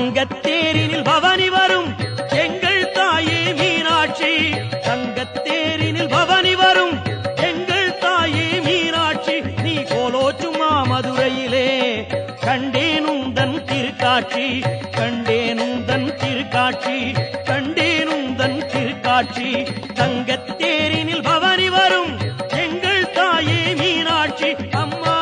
தங்கத்தேரினில் பவனி வரும் எங்கள் தாயே மீனாட்சி. தங்கத்தேரினில் பவனி வரும் எங்கள் தாயே மீனாட்சி. நீ கோலோச்சுமா மதுரையிலே கண்டேனுந்தன் திருக்காட்சி. கண்டேனுந்தன் திருக்காட்சி. கண்டேனுந்தன் திருக்காட்சி. தங்கத்தேரினில் பவனி வரும் எங்கள் தாயே மீனாட்சி. அம்மா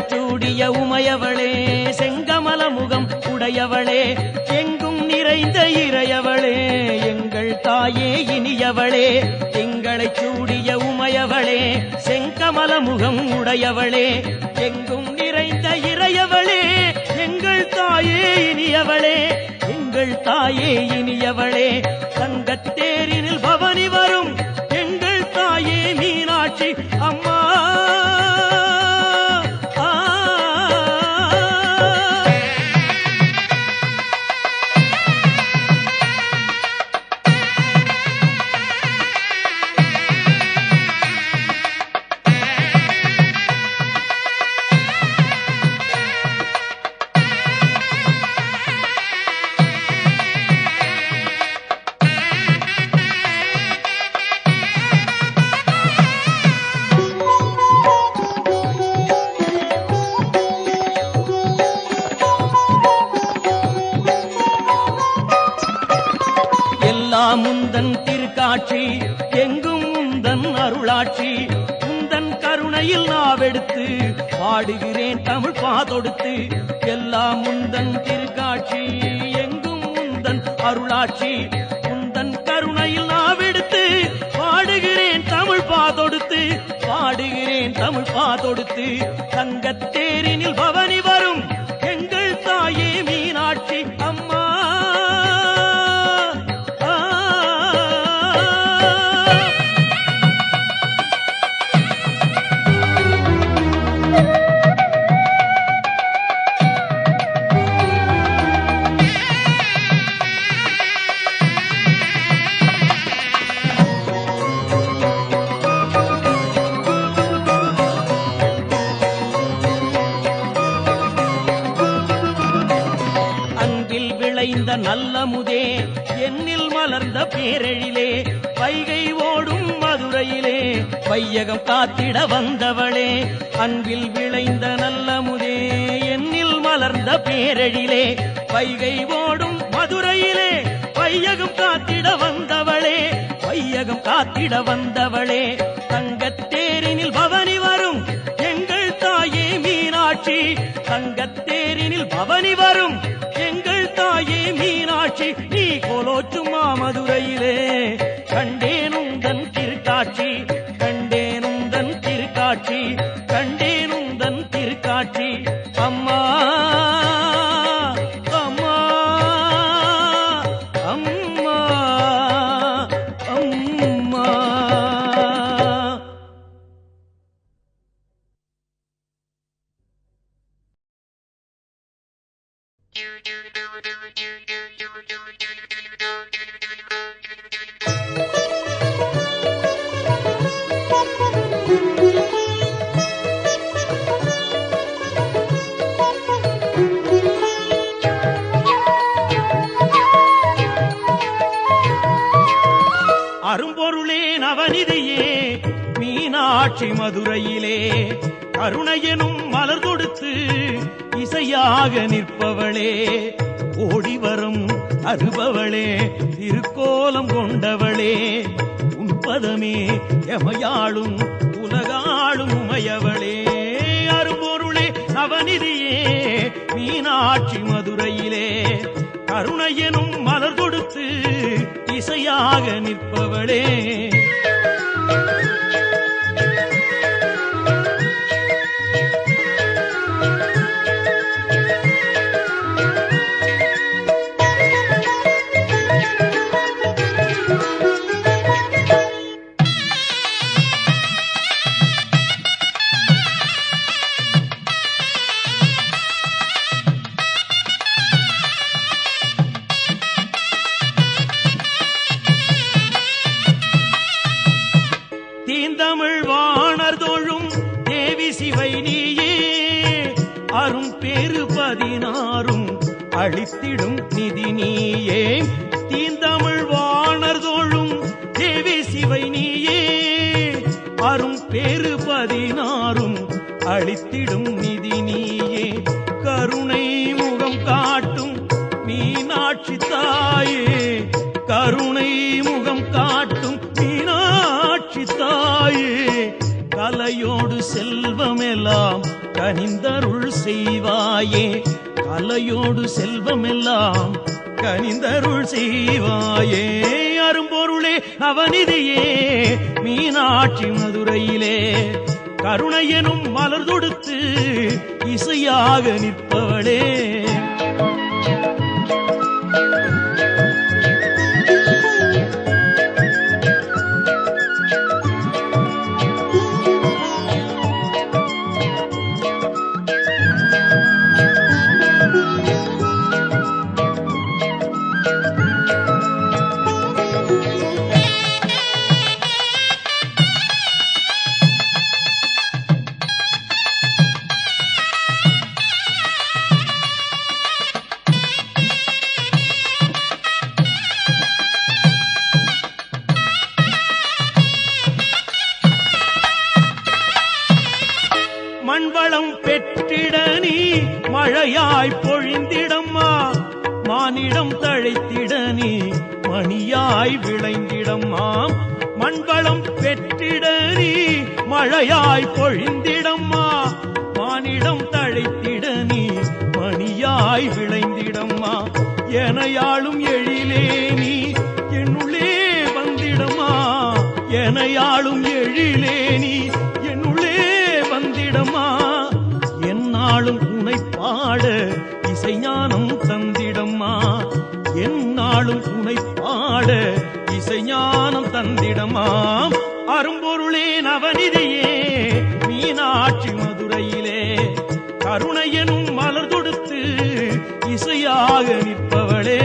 சூடிய உமையவளே செங்கமல முகம் உடையவளே எங்கும் நிறைந்த இறையவளே எங்கள் தாயே இனியவளே. எங்களை சூடிய உமையவளே செங்கமல முகம் உடையவளே எங்கும் நிறைந்த இறையவளே எங்கள் தாயே இனியவளே. எங்கள் தாயே இனியவளே. தங்கத்தேரினில் பவனி வரும் எங்கள் தாயே மீனாட்சி. அம்மா முந்தன் திருக்காட்சி எங்கும் முந்தன் அருளாட்சி. முந்தன் கருணையில் நாவெடுத்து பாடுகிறேன் தமிழ் பாதொடுத்து. எல்லாம் முந்தன் திருக்காட்சி எங்கும் முந்தன் அருளாட்சி. முந்தன் கருணையில் நாவெடுத்து பாடுகிறேன் தமிழ் பாதொடுத்து. பாடுகிறேன் தமிழ் பாதொடுத்து. தங்கத்தேரினில் பவனி வரும் எங்கள் தாயே மீனாட்சி. அம்மா விளைந்த நல்லமுதே என்னில் மலர்ந்த பேரெழிலே வைகை ஓடும் மதுரையிலே வையகம் காத்திட வந்தவளே. அன்பில் விளைந்த நல்லமுதே என்னில் மலர்ந்த பேரெழிலே வைகை ஓடும் மதுரையிலே வையகம் காத்திட வந்தவளே. வையகம் காத்திட வந்தவளே. தங்கத்தேரினில் பவனி வரும் எங்கள் தாயே மீனாட்சி. தங்கத்தேரினில் பவனி வரும் எங்கள் தாயே மீனாட்சி. நீ கோலோச்சுமா மதுரையிலே கண்டேனுந்தன் திருக்காட்சி. கண்டேனுந்தன் திருக்காட்சி. கண்டேனுந்தன் திருக்காட்சி. அம்மா அம்மா அம்மா அம்மா. அரும்பொருளே நவநிதியே மீனாட்சி மதுரையிலே கருணையெனும் மலர் கொடுத்து இசையாக நிற்பவளே. ஓடிவரும் அருபவளே திருக்கோலம் கொண்டவளே. உன்பதமே எமையாளும் உலகாளும் உமையவளே. அரும்பொருளே நவநிதியே மீனாட்சி மதுரையிலே கருணையெனும் மலர் கொடுத்து இசையாக நிற்பவளே. தீந்தமிழ் வாணர் தோழும் தேவி சிவை நீயே அரும் பேரு 16 அளித்திடும் நிதி நீயே தீந்தமிழ் வாணர் தோழும் தேவி சிவை நீயே அரும் பேரு 16 அளித்திடும் நிதி நீயே கருணை முகம் காட்டும் மீனாட்சி தாயே கருணை முகம் காட்டும் மீனாட்சி தாயே கலையோடு செல்வமெல்லாம் கனிந்தருள் செய்வாயே கலையோடு செல்வமெல்லாம் கனிந்தருள் செய்வாயே அரும்பொருளே நவநிதியே மீனாட்சி மதுரையிலே கருணையெனும் மலர் தொடுத்து இசையாக நிற்பவளே மண்வளம் பெற்றிட நீ மழையாய் பொழிந்திடம்மா மானிடம் தழைத்திட நீ மணியாய் விளைந்திடம்மா மண்வளம் பெற்றிட நீ மழையாய் பொழிந்திடம்மா மானிடம் தழைத்திட நீ மணியாய் விளைந்திடம்மா எனையாளும் எழிலே நீ என்னுள்ளே வந்திடம்மா எனையாளும் எழிலே நீ என்னாலும் உனை பாட இசைஞானம் தந்திடம்மா என்னாலும் உனை பாட இசைஞானம் தந்திடம்மா அரும்பொருளே நவநிதியே மீனாட்சி மதுரையிலே கருணையெனும் மலர் தொடுத்து இசையாக நிற்பவளே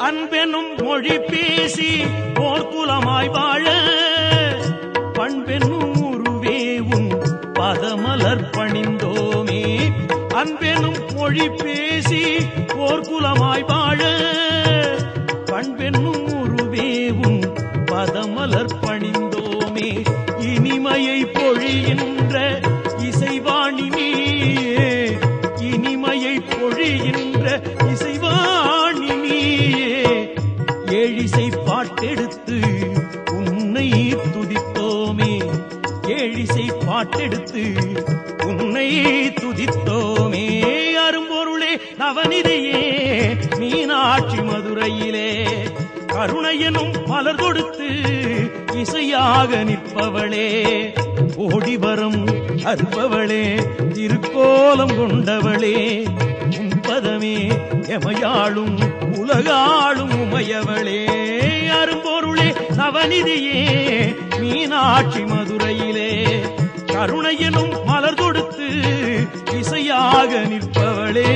அன்பெனும் மொழி பேசி ஓர் குலமாய் வாழ பண்பெனும் உருவே உன் பதமலர் பணிந்தோமே அன்பெனும் மொழி பேசி ஓர் குலமாய் வாழ பண்பெனும் உருவே உன் பதமலர் பணிந்தோமே இனிமையை பொழிகின்ற இசைவாணி நீயே இனிமையை பொழிகின்ற இசைவாணி ஏழிசை பாட்டெடுத்து உன்னை துதித்தோமே ஏழிசை பாட்டெடுத்து உன்னை துதித்தோமே அரும்பொருளே நவநிதியே மீனாட்சி மதுரையிலே கருணையெனும் மலர் கொடுத்து இசையாக நிற்பவளே ஓடிவரம் அருபவளே திருக்கோலம் கொண்டவளே உன்பதமே எமையாளும் உலகாளும் உமையவளே அரும்பொருளே நவநிதியே மீனாட்சி மதுரையிலே கருணையெனும் மலர் கொடுத்து இசையாக நிற்பவளே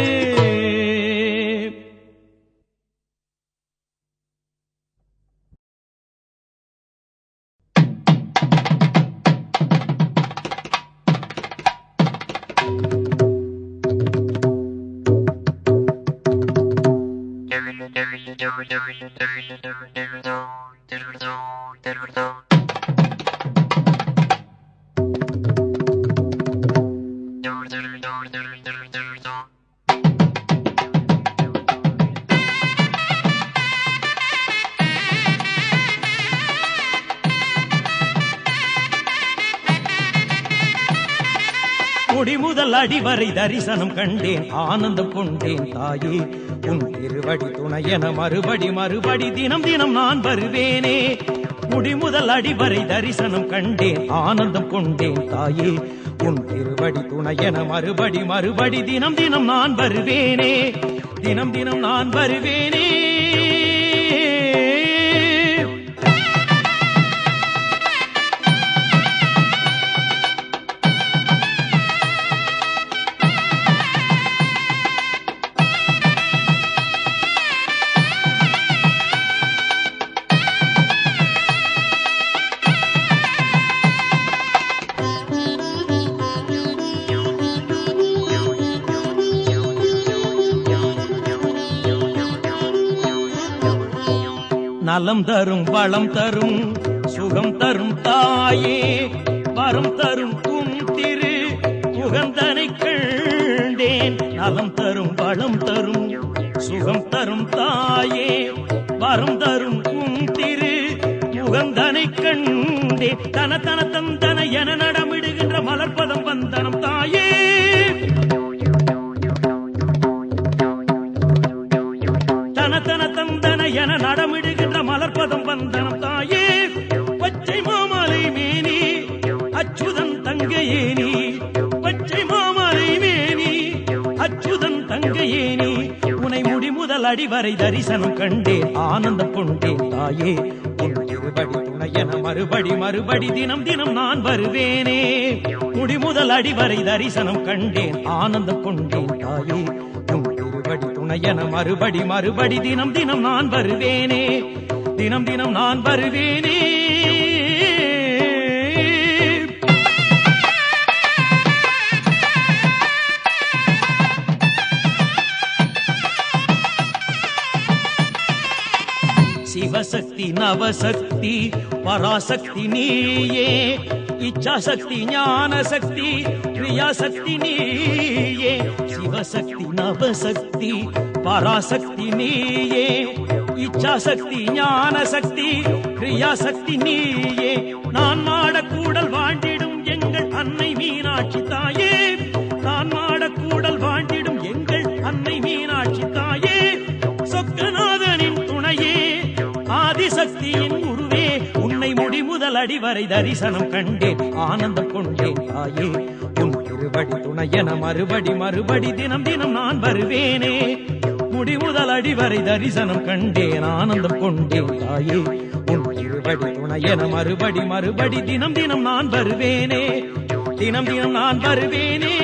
முடிமுதல் அடிவரை தரிசனம் கண்டேன் ஆனந்தம் கொண்டேன் தாயே உன் திருவடி துணையென மறுபடி மறுபடி தினம் தினம் நான் வருவேனே முடிமுதல் அடிவரை தரிசனம் கண்டேன் ஆனந்தம் கொண்டேன் தாயே உன் திருவடி துணையென மறுபடி மறுபடி தினம் தினம் நான் வருவேனே தினம் தினம் நான் வருவேனே நலம் தரும் வளம் தரும் சுகம் தரும் தாயே வரம் தரும் உன் திரு முகந்தனை கண்டேன் நலம் தரும் வளம் தரும் சுகம் தரும் தாயே வரம் தரும் உன் திரு முகந்தனை கண்டே தன தன தந்தன என நடமிடுகின்ற மலர்பதம் வந்தனம் தாயே தன தன தந்தன என நடமிடுகின்ற மலர்பதம் வந்தனம் தாயே பச்சை மாமலை மேனி அச்சுதன் தங்கையேனி பச்சை மாமலை மேனி அச்சுதன் தங்கையேனி உனை முடிமுதல் அடிவரை தரிசனம் கண்டேன் ஆனந்தம் கொண்டேன் தாயே உன் திருவடி துணையென மறுபடி மறுபடி தினம் தினம் நான் வருவேனே முடிமுதல் அடிவரை தரிசனம் கண்டேன் ஆனந்தம் கொண்டேன் தாயே உன் திருவடி துணையென மறுபடி மறுபடி தினம் தினம் நான் வருவேனே தினம் தினம் நான் வருவேனே சிவசக்தி நவசக்தி பராசக்தி நீயே இச்சாசக்தி ஞானசக்தி கிரியாசக்தி நீயே சிவசக்தி நவசக்தி பராசக்தி நீயே இச்சாசக்தி ஞானசக்தி கிரியாசக்தி நீயே நான் மாடக்கூடல் வாழ்ந்திடும் எங்கள் அன்னை மீனாட்சி தாயே நான் மாடக்கூடல் வாழ்ந்திடும் எங்கள் அன்னை மீனாட்சி தாயே சொக்கநாதனின் துணையே ஆதிசக்தியின் குருவே உன்னை முடிமுதல் அடிவரை தரிசனம் கண்டேன் ஆனந்தம் கொண்டேன் தாயே உன் திருவடி துணையென மறுபடி மறுபடி தினம் தினம் நான் வருவேனே முடிமுதல் அடிவரை தரிசனம் கண்டேன் ஆனந்தம் கொண்டேன் தாயே உன் திருவடி துணையென மறுபடி மறுபடி தினம் தினம் நான் வருவேனே தினம் தினம் நான் வருவேனே